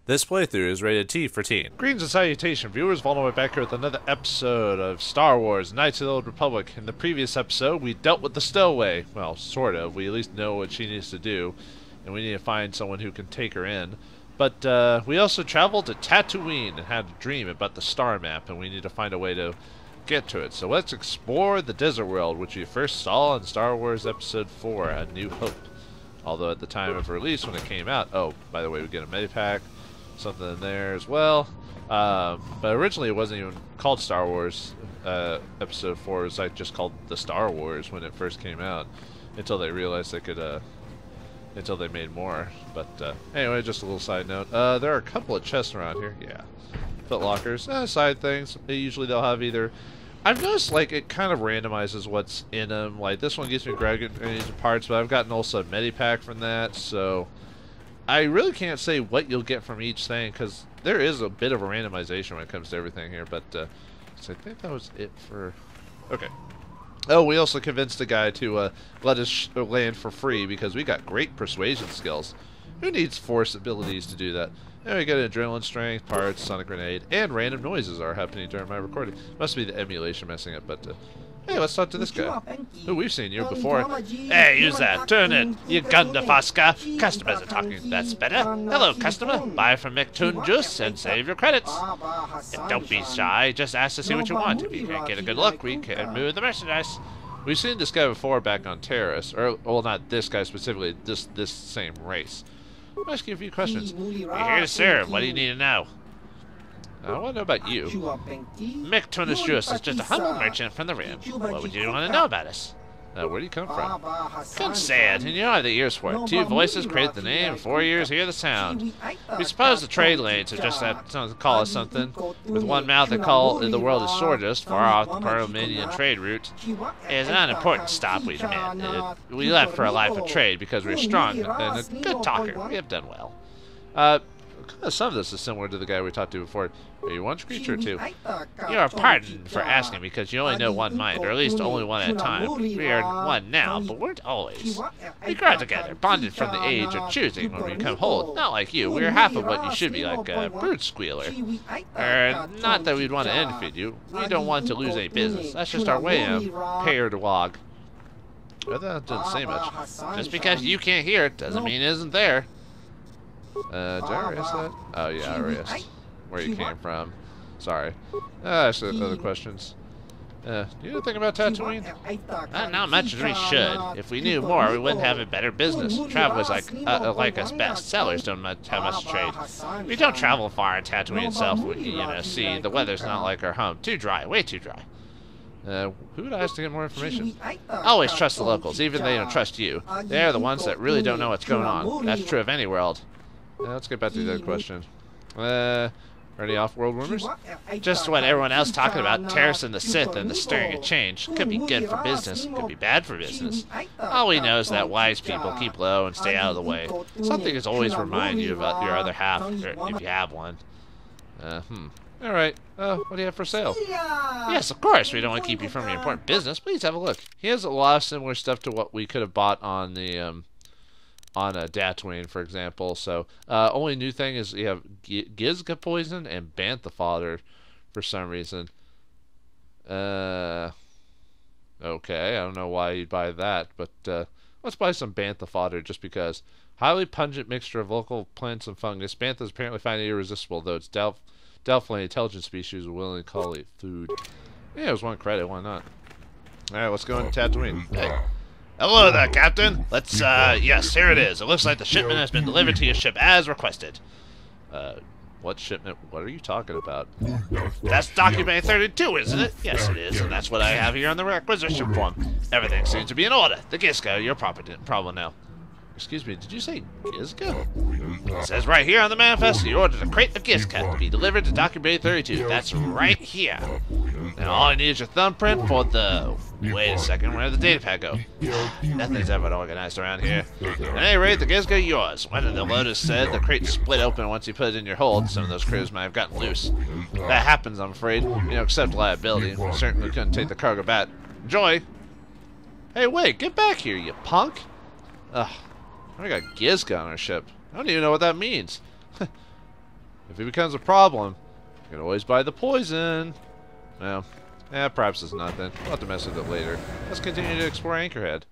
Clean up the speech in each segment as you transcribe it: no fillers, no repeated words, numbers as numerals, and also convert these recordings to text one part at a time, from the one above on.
This playthrough is rated T for teen. Greetings and salutations, viewers. Vauldemare back here with another episode of Star Wars Knights of the Old Republic. In the previous episode, we dealt with the stowaway. Well, sort of. We at least know what she needs to do, and we need to find someone who can take her in. But we also traveled to Tatooine and had a dream about the star map, and we need to find a way to get to it. So let's explore the desert world, which we first saw in Star Wars Episode 4, A New Hope. Although at the time of release, when it came out, oh, by the way, we get a medipack. Something in there as well, but originally it wasn't even called Star Wars Episode 4. It was like just called the Star Wars when it first came out, until they realized they could until they made more. But anyway, just a little side note, there are a couple of chests around here. Yeah, foot lockers, side things. Usually they'll have either, I've noticed like it kind of randomizes what's in them. Like this one gives me grenades and parts, but I've gotten also a medipack from that, so I really can't say what you'll get from each thing, because there is a bit of a randomization when it comes to everything here, but so I think that was it for... Okay. Oh, we also convinced the guy to let us land for free, because we got great persuasion skills. Who needs force abilities to do that? And we got adrenaline strength, parts, sonic grenade, and random noises are happening during my recording. Must be the emulation messing up, but... hey, let's talk to this guy. Oh, we've seen you before. Hey, use that. Turn it. You Gundafaska. Customers are talking. That's better. Hello, customer. Buy from McToon Juice and save your credits. And don't be shy. Just ask to see what you want. If you can't get a good look, we can move the merchandise. We've seen this guy before back on Terrace. Or, well, not this guy specifically. This same race. I'll ask you a few questions. We're here to serve. What do you need to know? I want to know about you. Mick Tunis Juice is just a humble merchant from the Rim. What would you want to know about us? Where do you come from? Couldn't say it, and you don't have the ears for it. 2 voices create the name, 4 ears hear the sound. We suppose the trade lanes have just had to call us something. With 1 mouth they call the world is shortest, far off the Perlominian trade route. It is an unimportant stop, we admit. We left for a life of trade because we're strong and a good talker. We have done well. Some of this is similar to the guy we talked to before. Are you one creature or 2? You are pardoned for asking because you only know 1 mind, or at least only 1 at a time. We are 1 now, but weren't always. We grew up together, bonded from the age of choosing when we become old. Not like you. We are half of what you should be, like a bird squealer. Not that we'd want to envy you. We don't want to lose any business. That's just our way of pair to log. That doesn't say much. Just because you can't hear it doesn't mean it isn't there. Did I erase that? Oh yeah, I erased where you came from. Sorry. That's other questions. Do you know anything about Tatooine? Not much as we should. If we knew more, we wouldn't have a better business. Travelers like us best. Sellers don't have much to trade. We don't travel far in Tatooine itself. See, the weather's not like our home. Too dry, way too dry. Who would I ask to get more information? Always trust the locals, even if they don't trust you. They're the ones that really don't know what's going on. That's true of any world. Let's get back to the other question. Are any off-world rumors? Just what everyone else talking about, Terrace and the Sith and the stirring of change. Could be good for business, could be bad for business. All we know is that wise people keep low and stay out of the way. Something is always remind you about your other half, or if you have one. Alright, what do you have for sale? Yes, of course, we don't want to keep you from your important business. Please have a look. He has a lot of similar stuff to what we could have bought on the, on a Tatooine, for example. So only new thing is you have Gizga poison and bantha fodder for some reason. Okay, I don't know why you'd buy that, but let's buy some bantha fodder just because. Highly pungent mixture of local plants and fungus. Bantha is apparently find it irresistible, though it's doubtful any intelligent species will willingly call it food. Yeah, it was 1 credit, why not? Alright, let's go into Tatooine. Hey. Hello there, Captain. Let's, yes, here it is. It looks like the shipment has been delivered to your ship as requested. What shipment? What are you talking about? That's document 32, isn't it? Yes, it is, and that's what I have here on the requisition form. Everything seems to be in order. The Gizka, your problem now. Excuse me, did you say Gizka? It says right here on the manifest, you ordered a crate of Gizka to be delivered to document 32. That's right here. Now all I need is your thumbprint for the... Wait a second, where did the data pad go? Nothing's ever organized around here. At any rate, the Gizka yours. When the Lotus said the crate split open once you put it in your hold, some of those crews might have gotten loose. That happens, I'm afraid. Except liability. We certainly couldn't take the cargo back. Enjoy! Hey, wait, get back here, you punk! Ugh. We got Gizka on our ship. I don't even know what that means. If it becomes a problem, you can always buy the poison. Well, perhaps it's not then. We'll have to mess with it later. Let's continue to explore Anchorhead.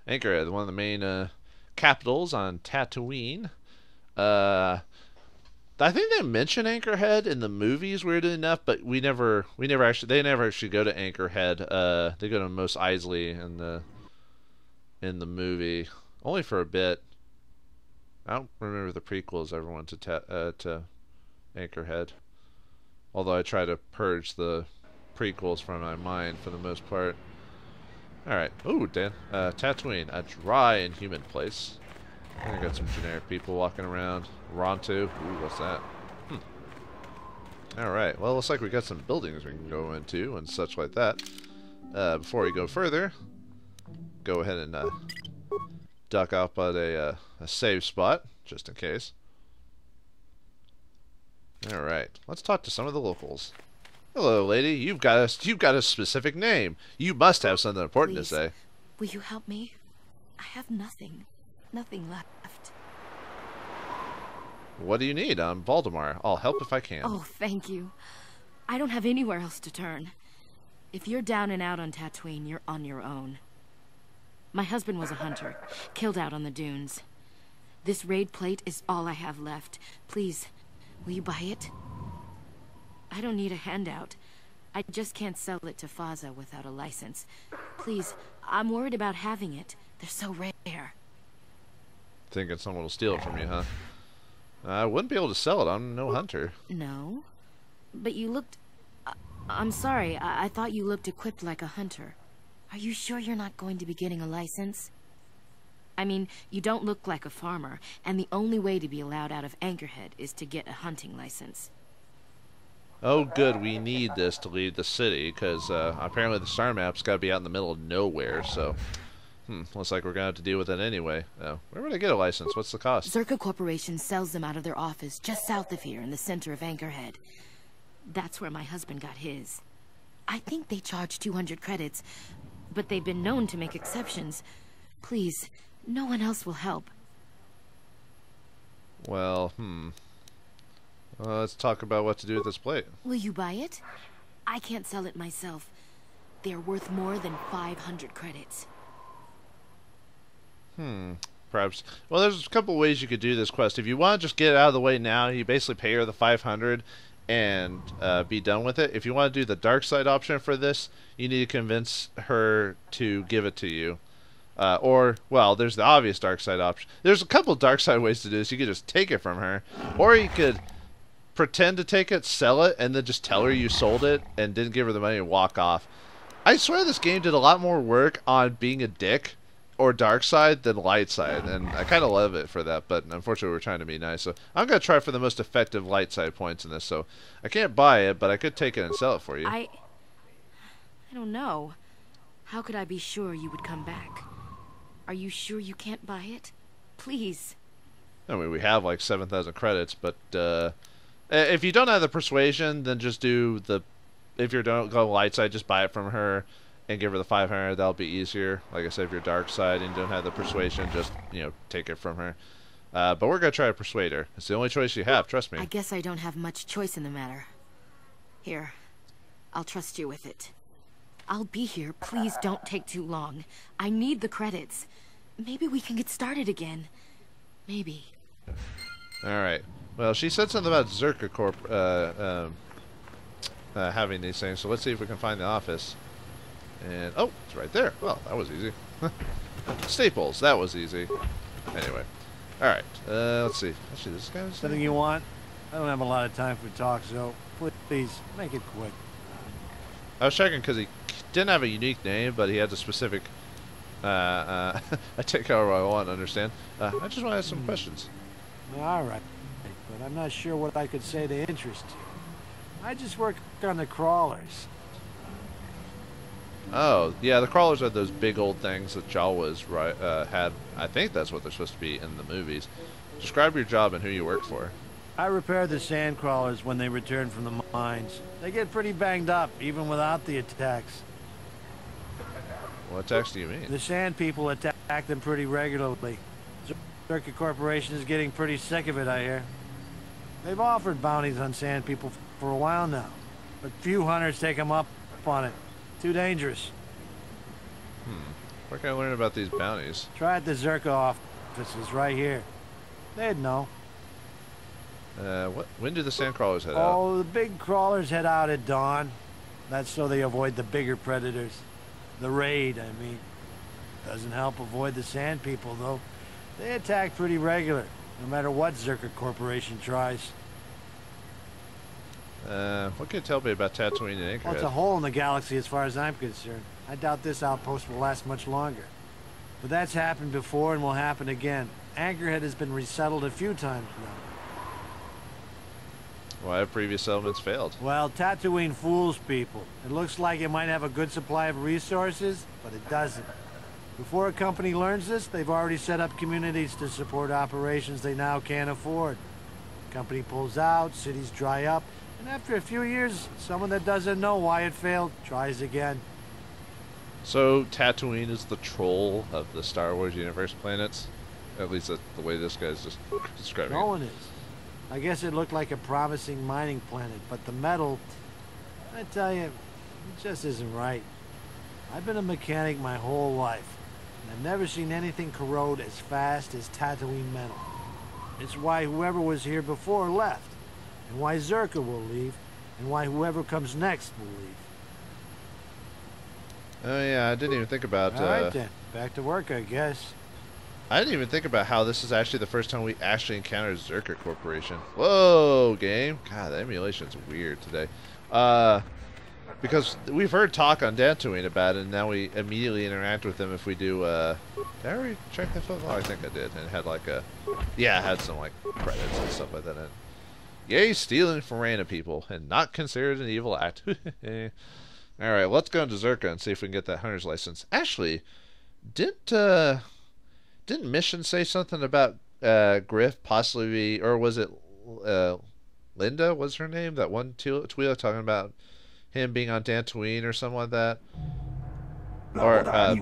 Anchorhead, one of the main capitals on Tatooine. I think they mention Anchorhead in the movies, weirdly enough, but they never actually go to Anchorhead. They go to Mos Eisley in the movie, only for a bit. I don't remember the prequels ever went to Anchorhead, although I try to purge the prequels from my mind for the most part. All right, ooh, Dan, Tatooine, a dry and humid place. I got some generic people walking around. Ronto. Ooh, what's that? Alright, well, looks like we got some buildings we can go into and such like that. Before we go further, go ahead and duck up at a save spot, just in case. Alright, let's talk to some of the locals. Hello, lady. You've got a specific name. You must have something important to say. Will you help me? I have nothing. Nothing left. What do you need? I'm Vauldemare. I'll help if I can. Oh, thank you. I don't have anywhere else to turn. If you're down and out on Tatooine, you're on your own. My husband was a hunter, killed out on the dunes. This raid plate is all I have left. Please, will you buy it? I don't need a handout. I just can't sell it to Faza without a license. Please, I'm worried about having it. They're so rare. Thinking someone will steal it from you, huh? I wouldn't be able to sell it. I'm no hunter. No? But you looked... I'm sorry. I thought you looked equipped like a hunter. Are you sure you're not going to be getting a license? I mean, you don't look like a farmer, and the only way to be allowed out of Anchorhead is to get a hunting license. Oh, good. We need this to leave the city, because apparently the star map's got to be out in the middle of nowhere, so... looks like we're going to have to deal with it anyway. Where would I get a license? What's the cost? Zerka Corporation sells them out of their office just south of here in the center of Anchorhead. That's where my husband got his. I think they charge 200 credits, but they've been known to make exceptions. Please, no one else will help. Well, let's talk about what to do with this plate. Will you buy it? I can't sell it myself. They're worth more than 500 credits. Perhaps. Well, there's a couple ways you could do this quest. If you want to just get it out of the way now, you basically pay her the 500 and be done with it. If you want to do the dark side option for this, you need to convince her to give it to you. Or, well, there's the obvious dark side option. There's a couple dark side ways to do this. You could just take it from her, or you could pretend to take it, sell it, and then just tell her you sold it and didn't give her the money and walk off. I swear this game did a lot more work on being a dick or dark side than light side, and I kind of love it for that, but unfortunately we're trying to be nice, so I'm going to try for the most effective light side points in this. So I can't buy it, but I could take it and sell it for you. I don't know. How could I be sure you would come back? Are you sure you can't buy it? Please. I mean, we have like 7,000 credits, but if you don't have the persuasion, then just do the... If you don't go light side, just buy it from her and give her the 500. That'll be easier. Like I said, if you're dark side and you don't have the persuasion, just, you know, take it from her. But we're going to try to persuade her. It's the only choice you have, trust me. I guess I don't have much choice in the matter. Here, I'll trust you with it. I'll be here. Please don't take too long. I need the credits. Maybe we can get started again. Maybe. Alright. Well, she said something about Zerka Corp having these things, so let's see if we can find the office. And, oh, it's right there. Well, that was easy. Staples, that was easy. Anyway. Alright, let's see. Actually, this guy's... Something you want? I don't have a lot of time for talk, so please, make it quick. I was checking because he didn't have a unique name, but he had a specific... I take however I want, understand? I just want to ask some questions. Alright, but I'm not sure what I could say to interest you. I just work on the crawlers. Oh, yeah, the crawlers are those big old things that Jawas had. I think that's what they're supposed to be in the movies. Describe your job and who you work for. I repair the sand crawlers when they return from the mines. They get pretty banged up, even without the attacks. What attacks do you mean? The sand people attack them pretty regularly. Zerka Corporation is getting pretty sick of it, I hear. They've offered bounties on sand people for a while now, but few hunters take them up on it. Too dangerous. Where can I learn about these bounties? Try at the Zerka offices right here. They'd know. When do the sandcrawlers head out? Oh, the big crawlers head out at dawn. That's so they avoid the bigger predators. The raid, I mean. Doesn't help avoid the sand people, though. They attack pretty regular, no matter what Zerka Corporation tries. What can you tell me about Tatooine and Anchorhead? Well, it's a hole in the galaxy as far as I'm concerned. I doubt this outpost will last much longer. But that's happened before and will happen again. Anchorhead has been resettled a few times now. Why have previous settlements failed? Well, Tatooine fools people. It looks like it might have a good supply of resources, but it doesn't. Before a company learns this, they've already set up communities to support operations they now can't afford. Company pulls out, cities dry up, and after a few years, someone that doesn't know why it failed tries again. So Tatooine is the troll of the Star Wars universe planets? At least that's the way this guy's just describing No it. one is. I guess it looked like a promising mining planet, but the metal, I tell you, it just isn't right. I've been a mechanic my whole life, and I've never seen anything corrode as fast as Tatooine metal. It's why whoever was here before left, and why Zerka will leave, and why whoever comes next will leave. Oh yeah, I didn't even think about... All right then, back to work, I guess. I didn't even think about how this is actually the first time we actually encountered Zerka Corporation. Whoa, game. God, the emulation's weird today. Because we've heard talk on Tatooine about it, and now we immediately interact with them if we do, did I already check that photo? Oh, I think I did. And it had like a, yeah, it had some like credits and stuff like that in it. Yay, stealing from random people, and not considered an evil act. Alright, let's go into Zerka and see if we can get that hunter's license. Actually, didn't Mission say something about Griff possibly, or was it Linda was her name? That one tweet talking about him being on Tatooine or something like that? Or about...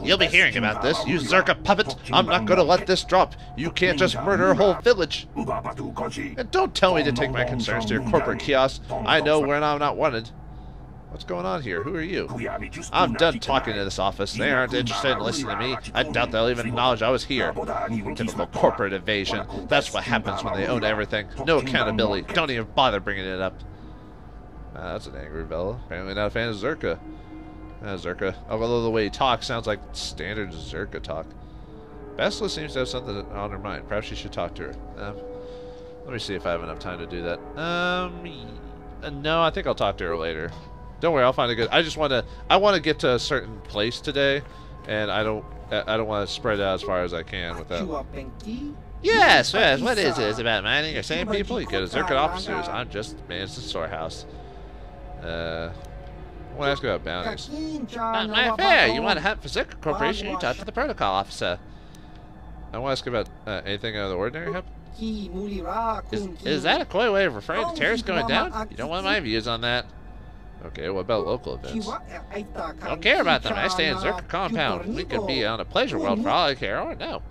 You'll be hearing about this, you Zerka puppet! I'm not gonna let this drop! You can't just murder a whole village! And don't tell me to take my concerns to your corporate kiosk. I know when I'm not wanted. What's going on here? Who are you? I'm done talking to this office. They aren't interested in listening to me. I doubt they'll even acknowledge I was here. Typical corporate evasion. That's what happens when they own everything. No accountability. Don't even bother bringing it up. That's an angry fella. Apparently not a fan of Zerka. Zerka. Although the way he talks sounds like standard Zerka talk. Bastila seems to have something on her mind. Perhaps you should talk to her. Let me see if I have enough time to do that. No, I think I'll talk to her later. Don't worry, I'll find a good. I want to get to a certain place today, and I don't want to spread out as far as I can without. Yes, what is it? Is it about mining or same people? You go to Zerka officers. I'm just managed the storehouse. I want to ask about bounties. Not my affair. You want to hunt for Zerka Corporation? You talk to the protocol officer. I want to ask about anything out of the ordinary happen. Is that a coy way of referring to terrorists going down? You don't want my views on that. Okay, what about local events? I don't care about them. I stay in Zerka compound. We could be on a pleasure world for all I care. Or no.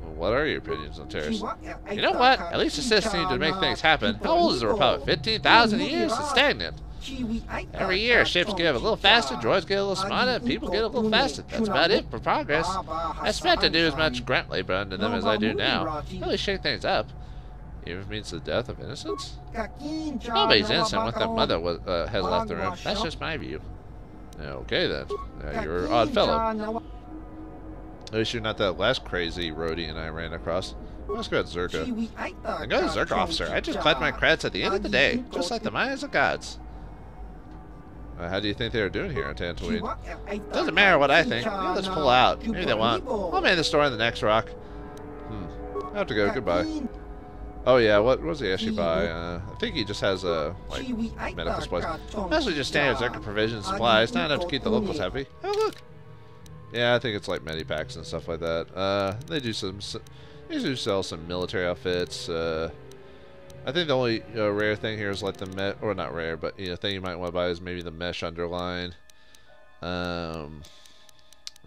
Well, what are your opinions on terrorists? You know what? At least assists need to make things happen. How old is the Republic? 15,000 years? It's stagnant. Every year, ships get a little faster, droids get a little smarter, and people get a little faster. That's about it for progress. I expect to do as much grunt labor under them as I do now. Really shake things up. Even if it means the death of innocents? Nobody's innocent once their mother has left the room. That's just my view. Okay then. You're an odd fellow. At least you're not that last crazy roadie I ran across. Let's go to Zerka. I got a Zerka officer. I just collect my credits at the end of the day, just like the minds of gods. How do you think they are doing here on Tatooine? Doesn't matter what I think. Maybe let's pull out. Maybe they won't. I'll man the store on the next rock. I have to go. Goodbye. Oh yeah, what was he actually buy? I think he just has a like medical supplies. Mostly just standard Zerka provision supplies, not enough to keep the locals happy. Oh look. Yeah, I think it's like medipacks and stuff like that. They do sell some military outfits. I think the only rare thing here is like the or not rare, but thing you might want to buy is maybe the mesh underline. I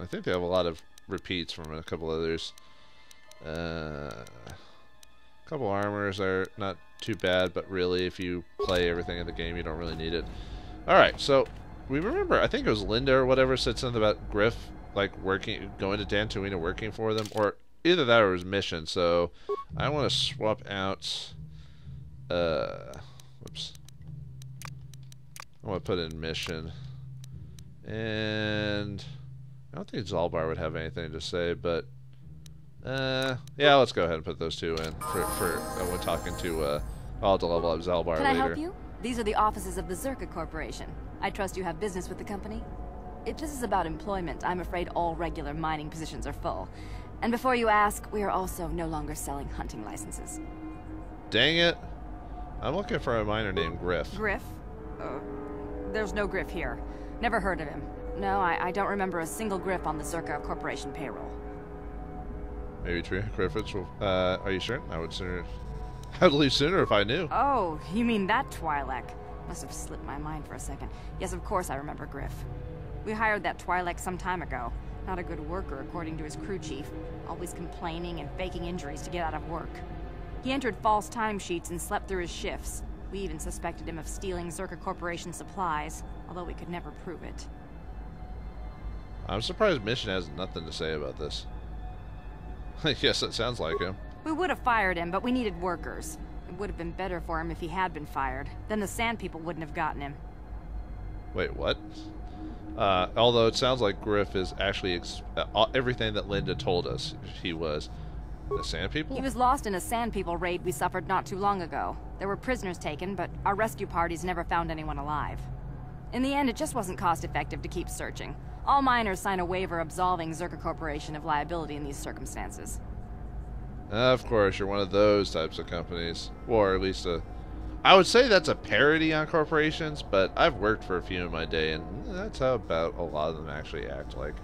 think they have a lot of repeats from a couple others. A couple armors are not too bad, but really, if you play everything in the game, you don't really need it. Alright, so we remember, I think it was Linda or whatever said something about Griff, like going to Tatooine and working for them, or either that or his mission. So I want to swap out, whoops. I want to put in mission, and I don't think Zalbar would have anything to say, but yeah, let's go ahead and put those two in for when talking to I'll have to level up Zalbar later. Can I help you? These are the offices of the Zerka Corporation. I trust you have business with the company. If this is about employment, I'm afraid all regular mining positions are full. And before you ask, we are also no longer selling hunting licenses. Dang it. I'm looking for a miner named Griff. Griff? There's no Griff here. Never heard of him. No, I don't remember a single Griff on the Zerka Corporation payroll. Maybe true. Griffiths will, are you sure? I'd leave sooner if I knew. Oh, you mean that Twi'lek? Must have slipped my mind for a second. Yes, of course I remember Griff. We hired that Twi'lek some time ago. Not a good worker, according to his crew chief. Always complaining and faking injuries to get out of work. He entered false timesheets and slept through his shifts. We even suspected him of stealing Zerka Corporation supplies, although we could never prove it. I'm surprised Mission has nothing to say about this. Yes, it sounds like him. We would have fired him, but we needed workers. It would have been better for him if he had been fired. Then the Sand People wouldn't have gotten him. Wait, what? Although it sounds like Griff is actually everything that Linda told us he was. The Sand People? He was lost in a Sand People raid we suffered not too long ago. There were prisoners taken, but our rescue parties never found anyone alive. In the end, it just wasn't cost-effective to keep searching. All miners sign a waiver absolving Zerka Corporation of liability in these circumstances. Of course, you're one of those types of companies. Or at least I would say that's a parody on corporations, but I've worked for a few in my day, and that's how about a lot of them actually act like.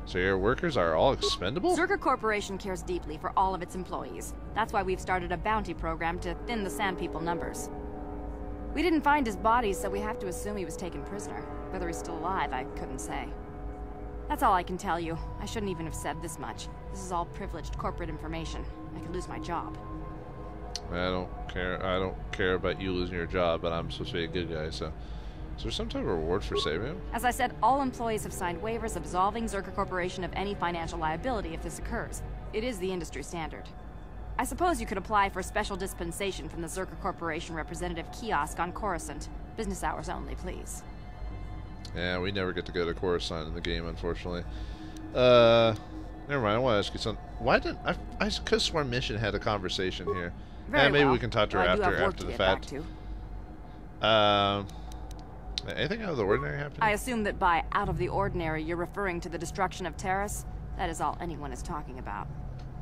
So your workers are all expendable? Zerka Corporation cares deeply for all of its employees. That's why we've started a bounty program to thin the Sand People numbers. We didn't find his body, so we have to assume he was taken prisoner. Whether he's still alive, I couldn't say. That's all I can tell you. I shouldn't even have said this much. This is all privileged corporate information. I could lose my job. I don't care about you losing your job, but I'm supposed to be a good guy, so... Is there some type of reward for saving him? As I said, all employees have signed waivers absolving Zerka Corporation of any financial liability if this occurs. It is the industry standard. I suppose you could apply for special dispensation from the Zerka Corporation representative kiosk on Coruscant. Business hours only, please. Yeah, we never get to go to Coruscant in the game, unfortunately. Never mind, I want to ask you something. Why didn't... I could have sworn Mission had a conversation here. Maybe we can talk to her after the fact. Anything out of the ordinary happening? I assume that by out of the ordinary, you're referring to the destruction of Terrace. That is all anyone is talking about.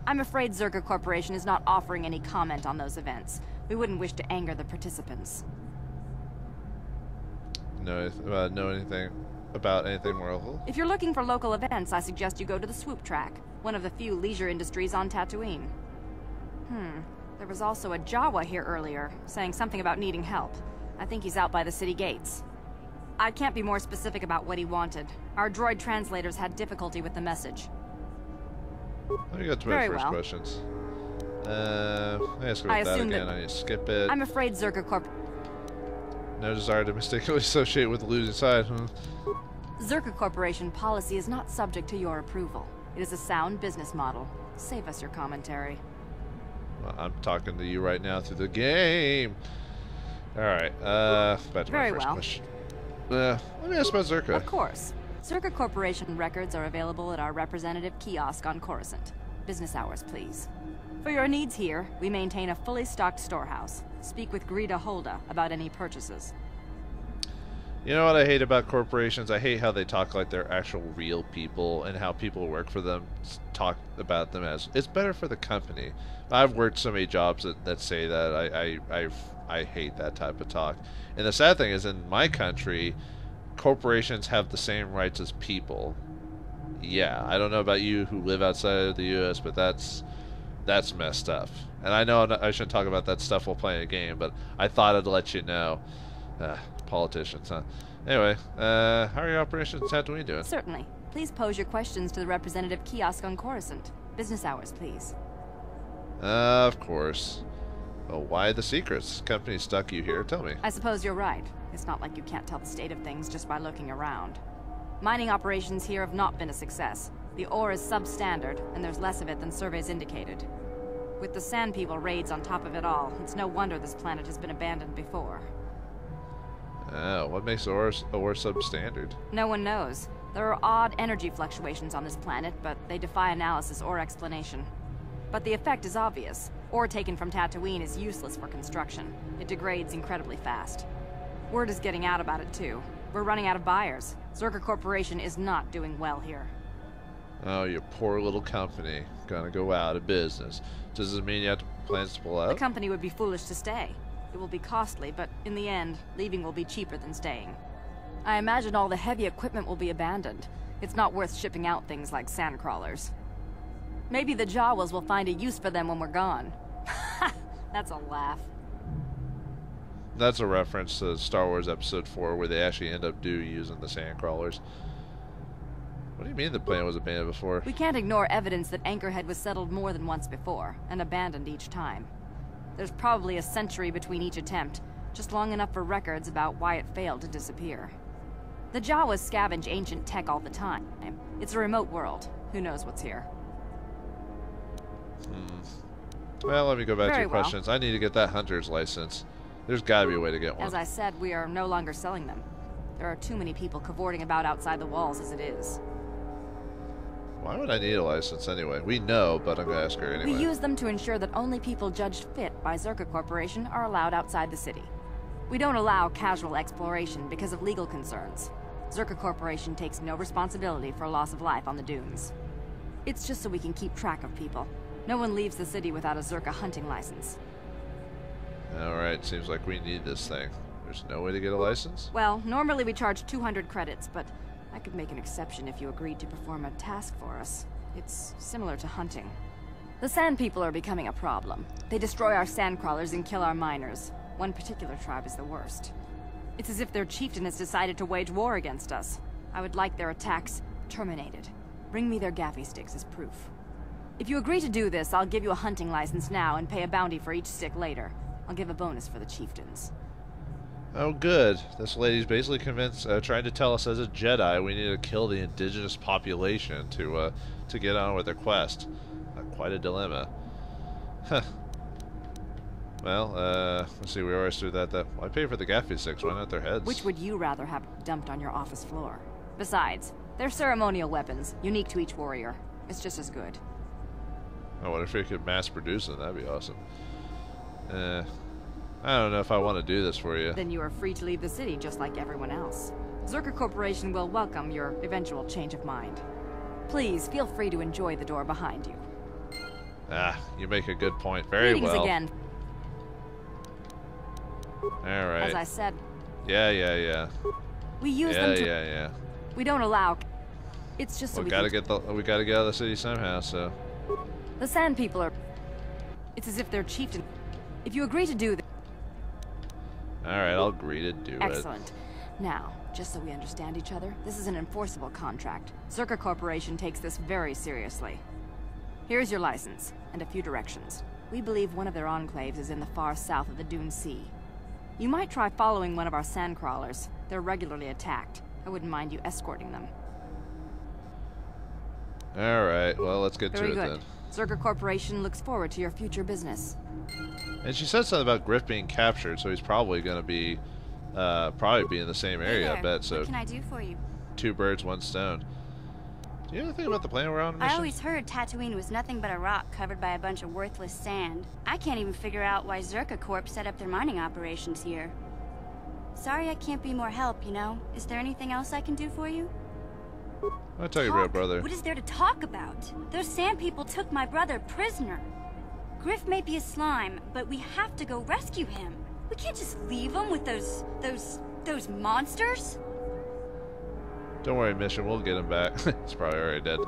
I'm afraid Zerka Corporation is not offering any comment on those events. We wouldn't wish to anger the participants. Know anything about anything more local? If you're looking for local events, I suggest you go to the Swoop Track, one of the few leisure industries on Tatooine. There was also a Jawa here earlier, saying something about needing help. I think he's out by the city gates. I can't be more specific about what he wanted. Our droid translators had difficulty with the message. Let me get to my first questions. Let's go with that again. I need to skip it. I'm afraid Zerka Corp... No desire to mistakenly associate with the losing side. Zerka Corporation policy is not subject to your approval. It is a sound business model. Save us your commentary. Well, I'm talking to you right now through the game. Alright, back to my first question. Let me ask about Zerka. Of course. Zerka Corporation records are available at our representative kiosk on Coruscant. Business hours, please. For your needs here, we maintain a fully stocked storehouse. Speak with Greta Holda about any purchases. You know what I hate about corporations? I hate how they talk like they're actual real people, and how people who work for them talk about them as it's better for the company. I've worked so many jobs that say that. I hate that type of talk. And the sad thing is, in my country, corporations have the same rights as people. Yeah, I don't know about you who live outside of the U.S., but that's messed up. And I know I shouldn't talk about that stuff while playing a game, but I thought I'd let you know. Politicians, huh? Anyway, how are your operations in Tatooine doing? Certainly. Please pose your questions to the representative kiosk on Coruscant. Business hours, please. Of course. Well, why the secrets? Company stuck you here. Tell me. I suppose you're right. It's not like you can't tell the state of things just by looking around. Mining operations here have not been a success. The ore is substandard, and there's less of it than surveys indicated. With the Sand People raids on top of it all, it's no wonder this planet has been abandoned before. Oh, what makes ore substandard? No one knows. There are odd energy fluctuations on this planet, but they defy analysis or explanation. But the effect is obvious. Ore taken from Tatooine is useless for construction. It degrades incredibly fast. Word is getting out about it, too. We're running out of buyers. Zerka Corporation is not doing well here. Oh, your poor little company. Gonna go out of business. Does this mean you have plans to pull out? The company would be foolish to stay. It will be costly, but in the end, leaving will be cheaper than staying. I imagine all the heavy equipment will be abandoned. It's not worth shipping out things like sandcrawlers. Maybe the Jawas will find a use for them when we're gone. That's a laugh. That's a reference to Star Wars Episode 4, where they actually end up using the sandcrawlers. What do you mean the plane was abandoned before? We can't ignore evidence that Anchorhead was settled more than once before, and abandoned each time. There's probably a century between each attempt, just long enough for records about why it failed to disappear. The Jawas scavenge ancient tech all the time. It's a remote world. Who knows what's here? Well, let me go back to Very your well. questions. I need to get that hunter's license. There's gotta be a way to get one. As I said, we are no longer selling them. There are too many people cavorting about outside the walls as it is. Why would I need a license anyway? We know, but I'm gonna ask her anyway. We use them to ensure that only people judged fit by Zerka Corporation are allowed outside the city. We don't allow casual exploration because of legal concerns. Zerka Corporation takes no responsibility for loss of life on the dunes. It's just so we can keep track of people. No one leaves the city without a Zerka hunting license. Alright, seems like we need this thing. There's no way to get a license? Well, normally we charge 200 credits, but I could make an exception if you agreed to perform a task for us. It's similar to hunting. The Sand People are becoming a problem. They destroy our sandcrawlers and kill our miners. One particular tribe is the worst. It's as if their chieftain has decided to wage war against us. I would like their attacks terminated. Bring me their gaffy sticks as proof. If you agree to do this, I'll give you a hunting license now and pay a bounty for each stick later. I'll give a bonus for the chieftains. Oh, good. This lady's basically convinced, trying to tell us as a Jedi we need to kill the indigenous population to get on with their quest. Quite a dilemma. Huh. Well, let's see, we already through that. Why pay for the gaffy sticks? Why not their heads? Which would you rather have dumped on your office floor? Besides, they're ceremonial weapons, unique to each warrior. It's just as good. I wonder if we could mass produce them. That'd be awesome. I don't know if I want to do this for you. Then you are free to leave the city just like everyone else. Zerka Corporation will welcome your eventual change of mind. Please, feel free to enjoy the door behind you. Ah, you make a good point. Very Greetings well. again. Alright. As I said, Yeah. we use them to... Yeah. We don't allow... It's just so We we gotta can... we gotta get out of the city somehow, so... The Sand People are... It's as if they're chieftain... If you agree to do this... Alright, I'll agree to do it. Excellent. Now, just so we understand each other, this is an enforceable contract. Zerka Corporation takes this very seriously. Here's your license, and a few directions. We believe one of their enclaves is in the far south of the Dune Sea. You might try following one of our sandcrawlers. They're regularly attacked. I wouldn't mind you escorting them. Alright, well, let's get Very to it good. then. Zerka Corporation looks forward to your future business. And she said something about Griff being captured, so he's probably gonna be, in the same area, I bet, so... What can I do for you? 2 birds, 1 stone. Do you know anything about the planet we're on, mission? I always heard Tatooine was nothing but a rock covered by a bunch of worthless sand. I can't even figure out why Zerka Corp set up their mining operations here. Sorry I can't be more help, you know? Is there anything else I can do for you? I'll tell you, brother. What is there to talk about? Those sand people took my brother prisoner. Griff may be a slime, but we have to go rescue him. We can't just leave him with those monsters. Don't worry, mission, we'll get him back. He's probably already dead.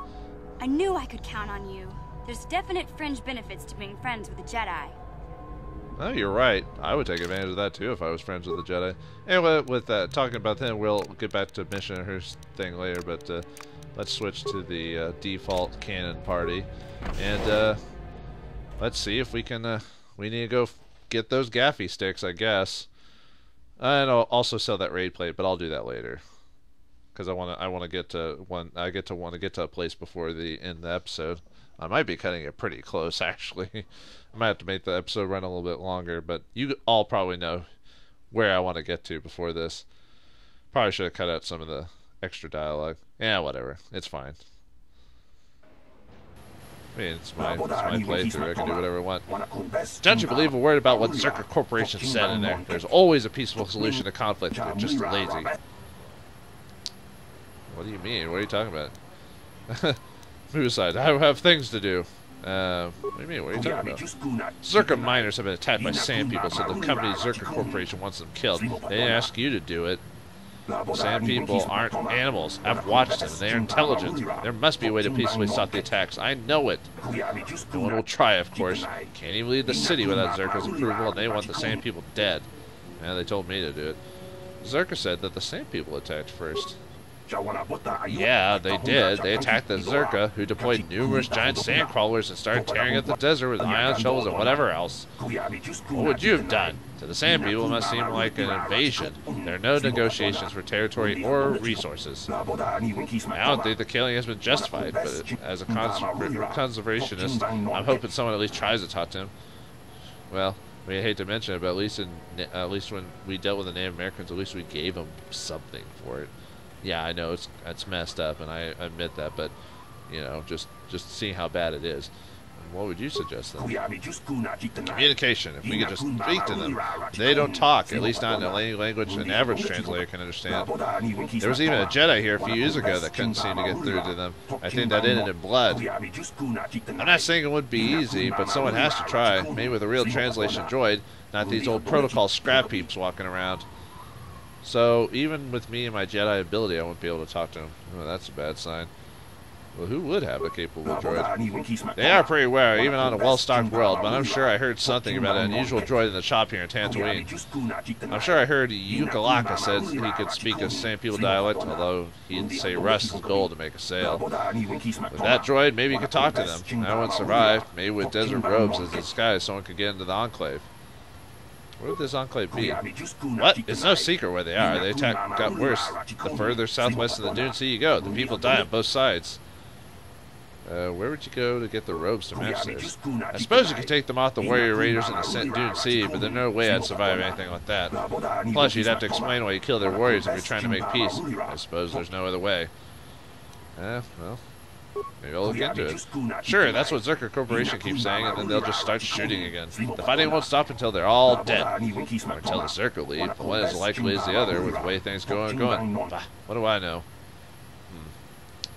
I knew I could count on you. There's definite fringe benefits to being friends with a Jedi. Oh, you're right. I would take advantage of that too if I was friends with the Jedi. Anyway, with talking about them, we'll get back to mission and her thing later, but let's switch to the default canon party. And let's see if we can, we need to go get those gaffy sticks, I guess. And I'll also sell that raid plate, but I'll do that later. Because I want to get to want to get to a place before the end of the episode. I might be cutting it pretty close, actually. I might have to make the episode run a little bit longer, but you all probably know where I want to get to before this. Probably should have cut out some of the extra dialogue. Yeah, whatever. It's fine. I mean, it's my playthrough. I can do whatever I want. Don't you believe a word about what Zerka Corporation said in there? There's always a peaceful solution to conflict. They're just lazy. What do you mean? What are you talking about? Move aside. I have things to do. What do you mean? What are you talking about? Zerka miners have been attacked by sand people, so the company Zerka Corporation wants them killed. They didn't ask you to do it. Sand people aren't animals. I've watched them. They are intelligent. There must be a way to peacefully stop the attacks. I know it. No one will try, of course. Can't even leave the city without Zerka's approval, and they want the sand people dead. Yeah, they told me to do it. Zerka said that the sand people attacked first. Yeah, they did. They attacked the Zerka, who deployed numerous giant sand crawlers and started tearing up the desert with ion shovels and whatever else. What would you have done? To the sand people, it must seem like an invasion. There are no negotiations for territory or resources. I don't think the killing has been justified, but as a conservationist, I'm hoping someone at least tries to talk to him. Well, I hate to mention it, but at least when we dealt with the Native Americans, at least we gave them something for it. Yeah, I know it's messed up, and I admit that, but you know, just seeing how bad it is. What would you suggest then? Communication. If we could just speak to them. They don't talk, at least not in a language an average translator can understand. There was even a Jedi here a few years ago that couldn't seem to get through to them. I think that ended in blood. I'm not saying it would be easy, but someone has to try. Maybe with a real translation droid, not these old protocol scrap heaps walking around. So, even with me and my Jedi ability, I won't be able to talk to him. Oh, that's a bad sign. Well, who would have a capable droid? They are pretty rare, even on a well-stocked world, but I'm sure I heard something about an unusual droid in the shop here in Tatooine. I'm sure I heard Yukalaka said he could speak a sand people dialect, although he'd say rust is gold to make a sale. With that droid, maybe you could talk to them. I wouldn't survive. Maybe with desert robes as a disguise, someone could get into the Enclave. Where would this Enclave be? What? It's no secret where they are. The attack got worse. The further southwest of the Dune Sea you go, the people die on both sides. Where would you go to get the robes to match theirs? I suppose you could take them off the warrior raiders in the Dune Sea, but there's no way I'd survive anything like that. Plus, you'd have to explain why you killed their warriors if you're trying to make peace. I suppose there's no other way. Well, maybe I'll look into it. Sure, that's what Zerka Corporation keeps saying, and then they'll just start shooting again. The fighting won't stop until they're all dead. Or until the Zerka leave. One is as likely as the other, with the way things go and going. What do I know?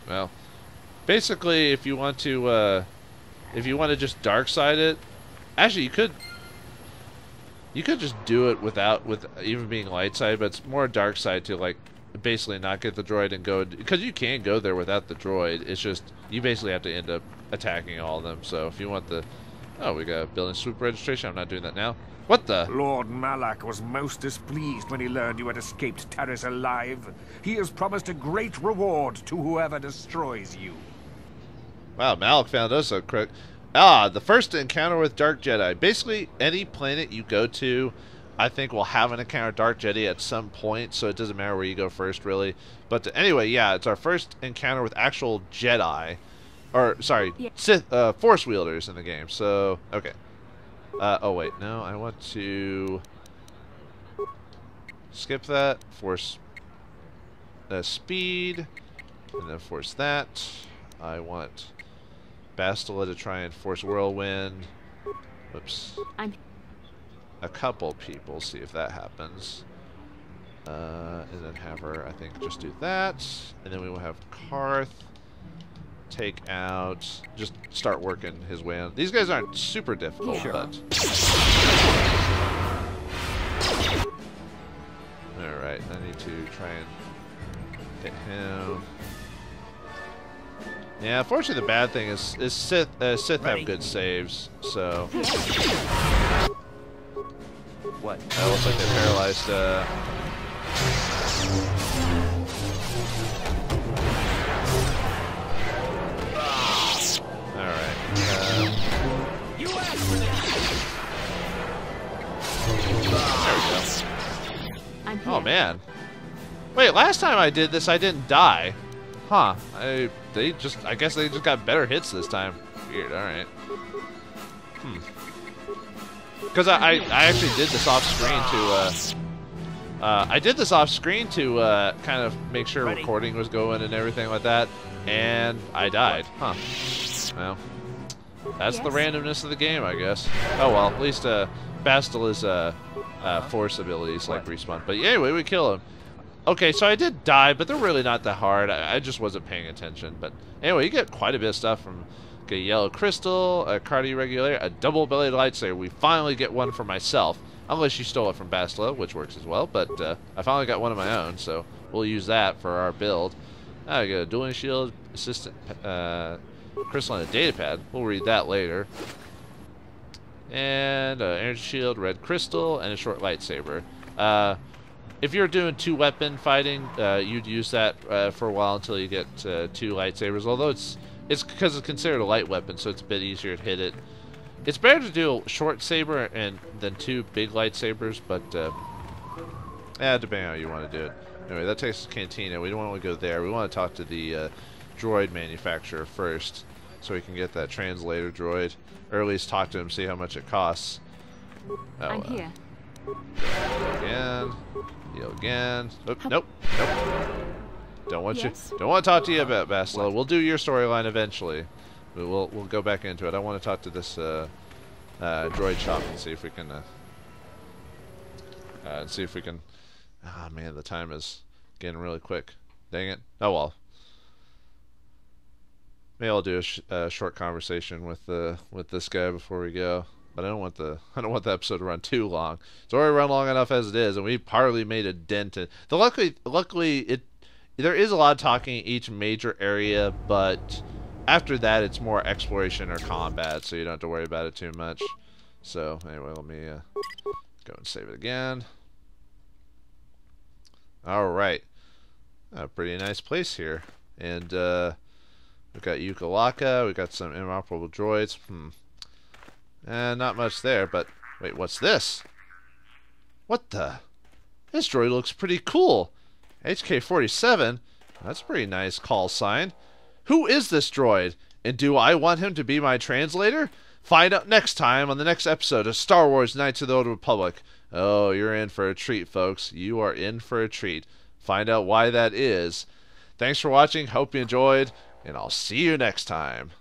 Well, basically, if you want to just dark side it, actually you could just do it with even being light side, but it's more dark side to like basically not get the droid and go, because you can go there without the droid. It's just you basically have to end up attacking all of them. So if you want the, we got building swoop registration. I'm not doing that now. What the? Lord Malak was most displeased when he learned you had escaped Terrace alive. He has promised a great reward to whoever destroys you. Wow, Malak found us so quick. The first encounter with Dark Jedi. Basically, any planet you go to, I think will have an encounter with Dark Jedi at some point, so it doesn't matter where you go first, really. But anyway, yeah, it's our first encounter with actual Jedi. Or, sorry, Sith, Force wielders in the game. So, okay. Oh, wait, no, I want to skip that. Force speed, and then force that. I want Bastila to try and force Whirlwind. Whoops. A couple people, see if that happens. And then have her, I think, just do that. And then we will have Karth take out, just start working his way on. These guys aren't super difficult, but... Alright, I need to try and hit him. Yeah, unfortunately the bad thing is Sith have good saves, so... What? That looks like they're paralyzed, Alright. I'm here. Oh man. Wait, last time I did this, I didn't die. Huh. I guess they just got better hits this time. Weird, alright. Because I actually did this off screen to, kind of make sure recording was going and everything like that, and I died. Huh. Well, that's the randomness of the game, I guess. Oh well, at least, Bastila's, force abilities, like, respawn. But anyway, we kill him. Okay, so I did die, but they're really not that hard. I just wasn't paying attention. But anyway, you get quite a bit of stuff from a yellow crystal, a cardi regulator, a double-bellied lightsaber. We finally get one for myself, unless you stole it from Bastila, which works as well. But I finally got one of my own, so we'll use that for our build. I got a dueling shield, assistant crystal, and a data pad. We'll read that later. And energy shield, red crystal, and a short lightsaber. If you're doing 2-weapon fighting, you'd use that for a while until you get 2 lightsabers. Although it's because it's considered a light weapon, so it's a bit easier to hit it. It's better to do a short saber than 2 big lightsabers, but depending on how you want to do it. Anyway, that takes us to Cantina. We don't want to go there. We want to talk to the droid manufacturer first, so we can get that translator droid, or at least talk to him, see how much it costs. Oh, I'm here. Again. Heal again. Nope. Nope. Don't want to talk to you about Bastila. We'll do your storyline eventually. We'll go back into it. I want to talk to this droid shop and see if we can Ah man, the time is getting really quick. Dang it. Oh well. Maybe I'll do a short conversation with this guy before we go. But I don't want the episode to run too long. It's already run long enough as it is, and we've hardly made a dent in. Luckily, there is a lot of talking in each major area, but after that, it's more exploration or combat, so you don't have to worry about it too much. So anyway, let me go and save it again. All right, a pretty nice place here, and we've got Yukalaka. We've got some MMORPG droids. Not much there, but wait, what's this? What the? This droid looks pretty cool. HK-47? That's a pretty nice call sign. Who is this droid? And do I want him to be my translator? Find out next time on the next episode of Star Wars Knights of the Old Republic. Oh, you're in for a treat, folks. You are in for a treat. Find out why that is. Thanks for watching. Hope you enjoyed, and I'll see you next time.